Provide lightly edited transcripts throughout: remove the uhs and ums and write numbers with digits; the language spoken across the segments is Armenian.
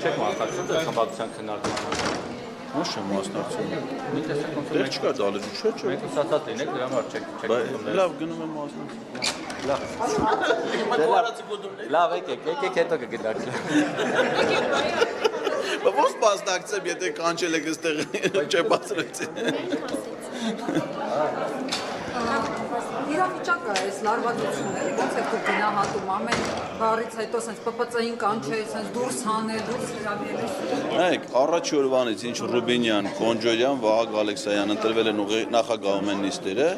չեք մասնակցում դեռ խմբակցության քննարկմանը։ Ոչ չեմ մասնակցում։ Մի տեսակ ոնց Դեռ չկա դալեժու, չէ։ Մենք ուսացած լինեք, դրա համար չեք Լավ գնում եմ մասնակցում։ Լավ, եկեք հետո կգնաք։ Ո՞նց մասնակցեմ, եթե կանչել եք այստեղ չեպացրեցի։ Իրավիճակը այս լարվածությունները ոնց է դուք գնահատում ամեն բառից հետո sense ՊՊՑ-ին կանչել, sense դուրս հանել, դուրս հրավիրել։ Նայեք, առաջի օրվանից ինչ Ռուբինյան, Կոնջոյան, Վահագ Ալեքսայան ընտրվել են նախագահում են նիստերը,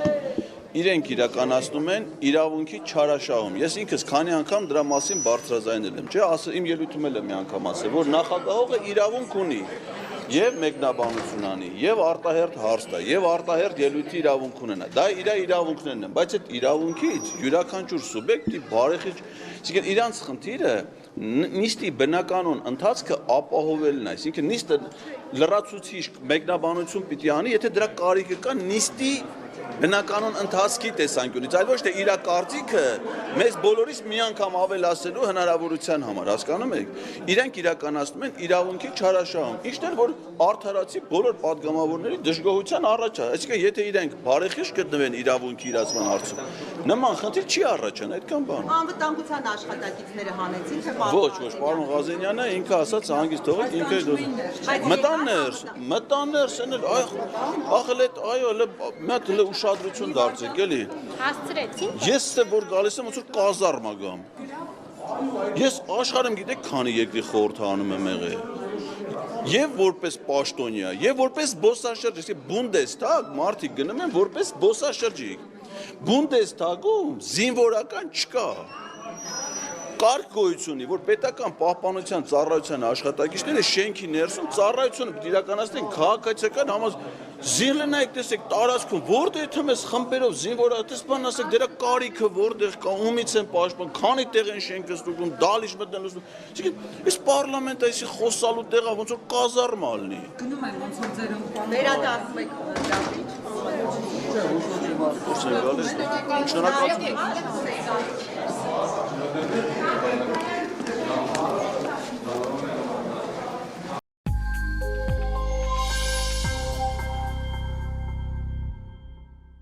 իրենք իրականացնում են իրավունքի չարաշահում։ Ես ինքս քանի անգամ դրա մասին բարձրաձայնել եմ, չէ, իմ ելույթում էլ եմ մի անգամ ասել, որ նախագահողը իրավունք ունի եւ մեկնաբանություն անի, եւ արտահերթ հարց տա, եւ արտահերթ ելույթի իրավունք ունենա։ Դա իր իրավունքներն են, բայց այդ իրավունքից յուրաքանչյուր սուբյեկտի բարեխիղճ, այսինքն իրանց խնդիրը նիստի բնականon ընթացքը ապահովելն է, այսինքն նիստը լրացուցիչ մեկնաբանություն պիտի անի, եթե դրա կարիքը կա նիստի բնականon ընթացքի տեսանկյունից, այլ ոչ թե իր կարծիքը մեզ բոլորիս մի անգամ ավելացնելու հնարավորության համար, հասկանում եք։ Իրենք իրականացնում են իրավունքի չարաշահում, ինչն որ արդարացի բոլոր падգամավորների դժգոհության առաջ է, այսինքն եթե իրենք բարեխիղճ գտնվեն իրավունքի իրացման հարցում, նման խնդիր չի առաջան, այդքան բան։ Անվտանգության աշխատակիցները հանեցին, թե Ոչ, պարոն Ղազենյանը ինքը ասաց հանգիստ թողեք ինքը մտաններս են, ախել այդ այո, մատ ուշադրություն դարձեք, էլի։ Հասցրեցին։ Ես որ գալիս եմ ոնց որ կազարմ ագամ։ Ես աշխարհում գիտեք քանի երկրի խորհրդանում եմ եղել։ Եվ որպես պաշտոնյա, եւ որպես զբոսաշրջիկ, Բունդեսթագ մարդիկ գնում են որպես զբոսաշրջիկ։ Բունդեսթագում զինվորական չկա։ Կարգ գոյությունի, որ պետական պահպանության ծառայության աշխատակիցները շենքի ներսում ծառայությունը պիտի իրականացնեն քաղաքացիական զինլնայք տեսեք տարածքում, որտեղ թե մեզ խմբերով զինվորատես բան ասեք, դրա կարիքը որտեղ կա, ումից են պաշտպան, քանի տեղ են շենքը ստուգում, դալիճ մտնելու։ Այսինքն, այս պարլամենտը այսի խոսալու տեղը ոնց որ կազարմ ալնի։ Գնում են ոնց որ ձեր ընկան։ վերադառնում եք դեպի Շնորհակալություն։